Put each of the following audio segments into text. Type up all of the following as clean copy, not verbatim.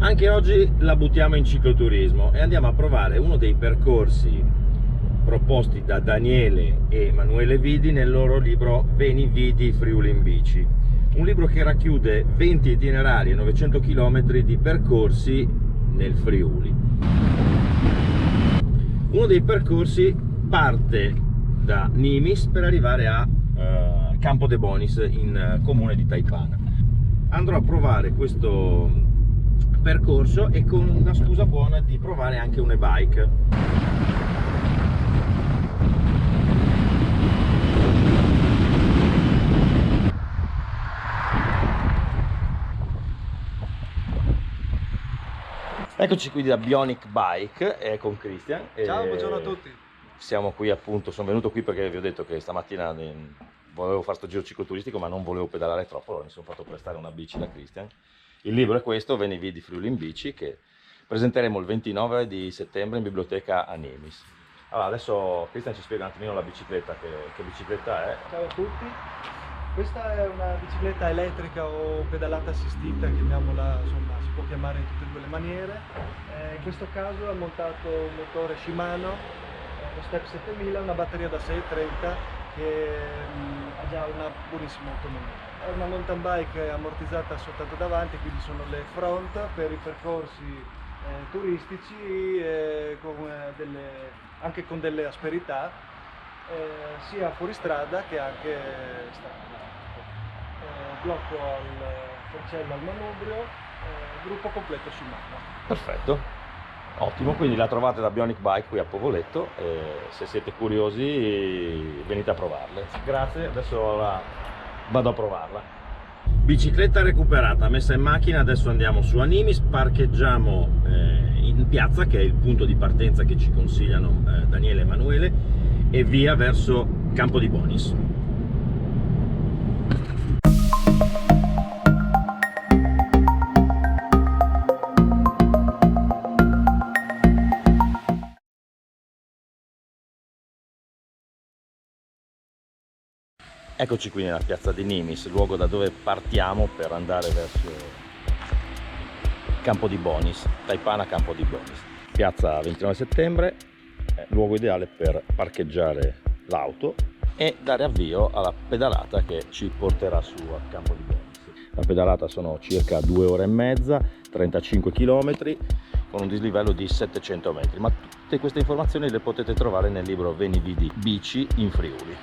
Anche oggi la buttiamo in cicloturismo e andiamo a provare uno dei percorsi proposti da Daniele e Emanuele Vidi nel loro libro Veni Vidi Friuli in bici, un libro che racchiude 20 itinerari e 900 km di percorsi nel Friuli. Uno dei percorsi parte da Nimis per arrivare a Campo de Bonis, in comune di Taipana. Andrò a provare questo percorso e con la scusa buona di provare anche un e-bike. Eccoci qui da Bionic Bike e con Christian. Ciao, buongiorno a tutti. Siamo qui appunto, sono venuto qui perché vi ho detto che stamattina volevo fare sto giro cicloturistico ma non volevo pedalare troppo, allora mi sono fatto prestare una bici da Christian. Il libro è questo, Veni Vidi Friuli in bici, che presenteremo il 29 di settembre in biblioteca a Nimis. Allora adesso Christian ci spiega un attimino la bicicletta, che bicicletta è. Ciao a tutti. Questa è una bicicletta elettrica o pedalata assistita, chiamiamola, insomma, si può chiamare in tutte e due le maniere. In questo caso ha montato un motore Shimano, lo Step 7000, una batteria da 630 che ha già una buonissima autonomia. È una mountain bike ammortizzata soltanto davanti, quindi sono le front per i percorsi turistici, anche con delle asperità, sia fuoristrada che anche strada. Blocco al forcello al manubrio, gruppo completo Shimano. Perfetto, ottimo, quindi la trovate da Bionic Bike qui a Povoletto, se siete curiosi venite a provarle. Grazie, adesso vado a provarla. Bicicletta recuperata, messa in macchina, adesso andiamo su a Nimis, parcheggiamo in piazza, che è il punto di partenza che ci consigliano Daniele e Emanuele, e via verso Campo di Bonis. Eccoci qui nella piazza di Nimis, luogo da dove partiamo per andare verso Campo di Bonis, Taipana Campo di Bonis. Piazza 29 settembre, luogo ideale per parcheggiare l'auto e dare avvio alla pedalata che ci porterà su a Campo di Bonis. La pedalata sono circa 2 ore e mezza, 35 km, con un dislivello di 700 metri, ma tutte queste informazioni le potete trovare nel libro Veni Vidi Bici in Friuli.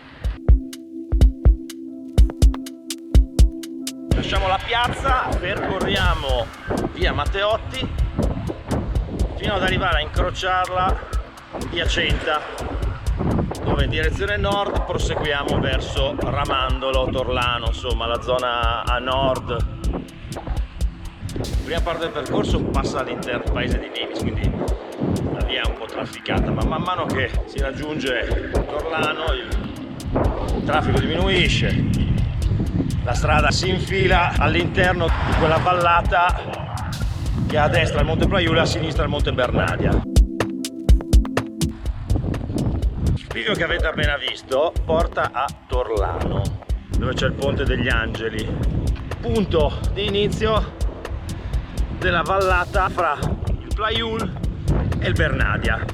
Lasciamo la piazza, percorriamo via Matteotti fino ad arrivare a incrociarla via Centa, dove in direzione nord proseguiamo verso Ramandolo, Torlano, insomma la zona a nord. La prima parte del percorso passa all'interno del paese di Nimis, quindi la via è un po' trafficata, ma man mano che si raggiunge Torlano il traffico diminuisce. La strada si infila all'interno di quella vallata che a destra è il Monte Plaiulo e a sinistra il Monte Bernadia. Il video che avete appena visto porta a Torlano, dove c'è il Ponte degli Angeli, punto di inizio della vallata fra il Plaiul e il Bernadia.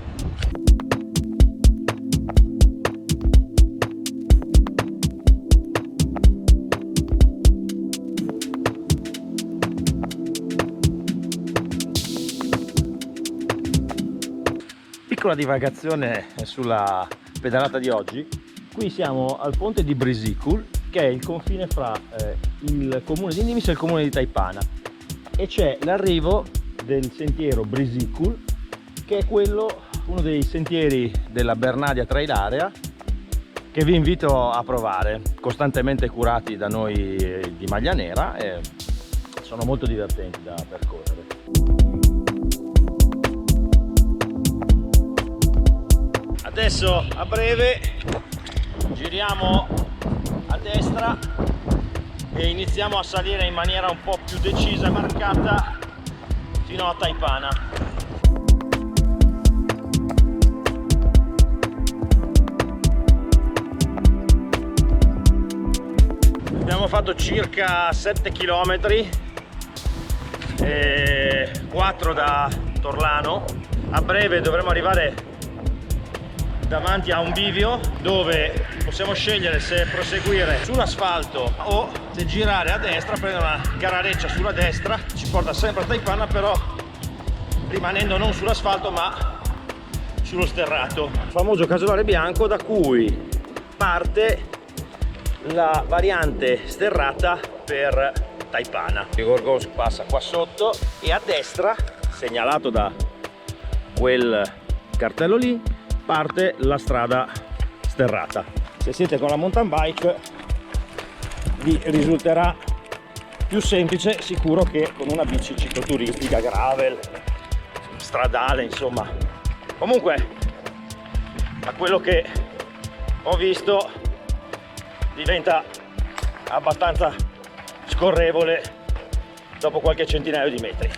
Piccola divagazione sulla pedalata di oggi. Qui siamo al ponte di Brisicul, che è il confine fra il comune di Nimis e il comune di Taipana, e c'è l'arrivo del sentiero Brisicul, che è uno dei sentieri della Bernadia Trail Area, che vi invito a provare, costantemente curati da noi di Maglia Nera, e sono molto divertenti da percorrere. Adesso a breve giriamo a destra e iniziamo a salire in maniera un po' più decisa e marcata fino a Taipana. Abbiamo fatto circa 7 km 4 da Torlano. A breve dovremo arrivare davanti a un bivio dove possiamo scegliere se proseguire sull'asfalto o se girare a destra, prendere una garareccia sulla destra, ci porta sempre a Taipana, però rimanendo non sull'asfalto ma sullo sterrato, il famoso casolare bianco da cui parte la variante sterrata per Taipana. Il Gorgonsk passa qua sotto e a destra, segnalato da quel cartello lì, parte la strada sterrata. Se siete con la mountain bike vi risulterà più semplice sicuro che con una bici cicloturistica, gravel, stradale, insomma. Comunque, da quello che ho visto, diventa abbastanza scorrevole dopo qualche centinaio di metri.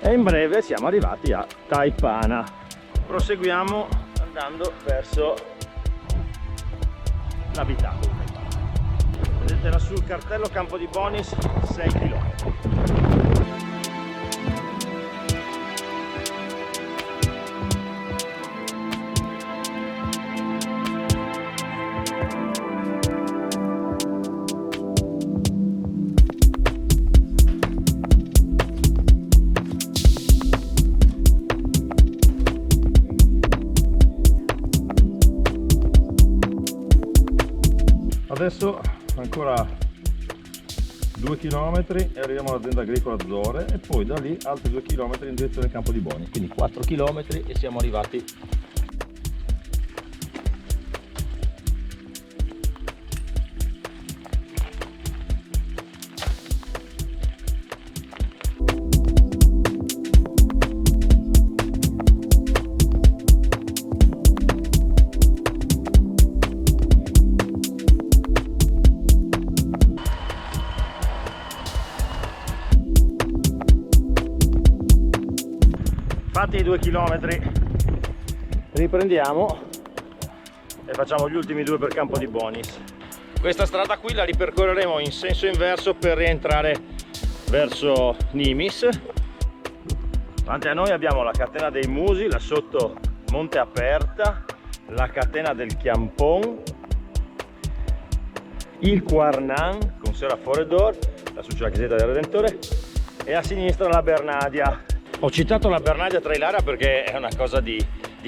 E in breve siamo arrivati a Taipana. Proseguiamo andando verso l'abitacolo. Vedete lassù il cartello Campo di Bonis, 6 km. Adesso ancora 2 km e arriviamo all'azienda agricola Zore e poi da lì altri 2 km in direzione Campo di Boni. Quindi 4 km e siamo arrivati . Fatti i 2 km, riprendiamo e facciamo gli ultimi 2 per Campo di Bonis. Questa strada qui la ripercorreremo in senso inverso per rientrare verso Nimis. Davanti a noi abbiamo la catena dei Musi, là sotto Monte Aperta, la catena del Chiampon, il Quarnan con Serra Foredor, lassù c'è la chiesetta del Redentore, e a sinistra la Bernadia. Ho citato la Bernadia Trailarea perché è una cosa di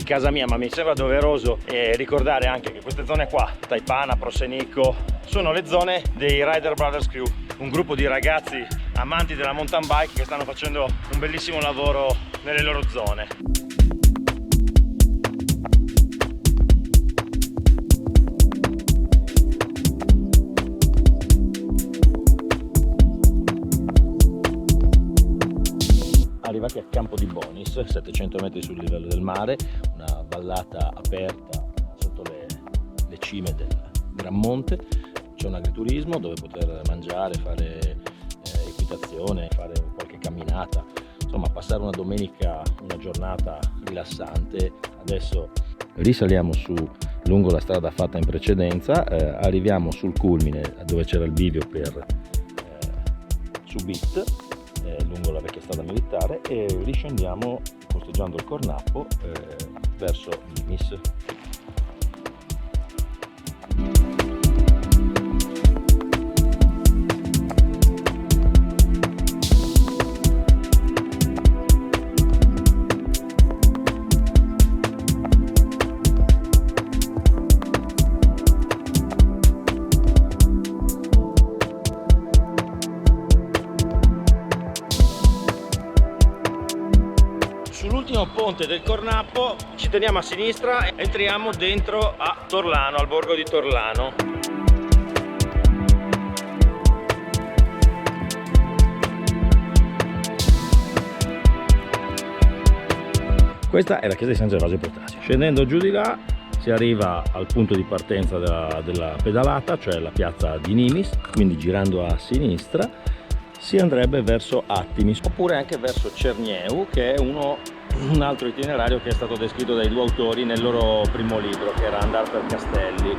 casa mia, ma mi sembra doveroso ricordare anche che queste zone qua, Taipana, Prosenico, sono le zone dei Rider Brothers Crew, un gruppo di ragazzi amanti della mountain bike che stanno facendo un bellissimo lavoro nelle loro zone. Arrivati a Campo di Bonis, 700 metri sul livello del mare, una vallata aperta sotto le cime del Gran Monte. C'è un agriturismo dove poter mangiare, fare equitazione, fare qualche camminata, insomma passare una domenica, una giornata rilassante. Adesso risaliamo su lungo la strada fatta in precedenza, arriviamo sul culmine dove c'era il bivio per Subit, lungo la vecchia strada militare, e riscendiamo costeggiando il Cornappo verso Nimis. Sull'ultimo ponte del Cornappo ci teniamo a sinistra e entriamo dentro a Torlano, al borgo di Torlano. Questa è la chiesa di San Gervasio Potasio. Scendendo giù di là si arriva al punto di partenza della pedalata, cioè la piazza di Nimis, quindi girando a sinistra si andrebbe verso Attimis oppure anche verso Cernieu, che è un altro itinerario che è stato descritto dai 2 autori nel loro primo libro, che era Andar per Castelli.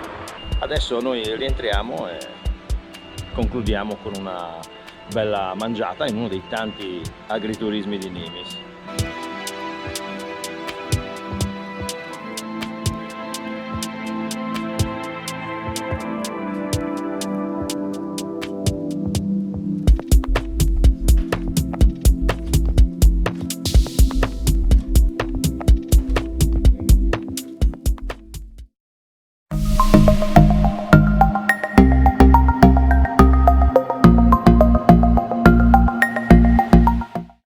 Adesso noi rientriamo e concludiamo con una bella mangiata in uno dei tanti agriturismi di Nimis.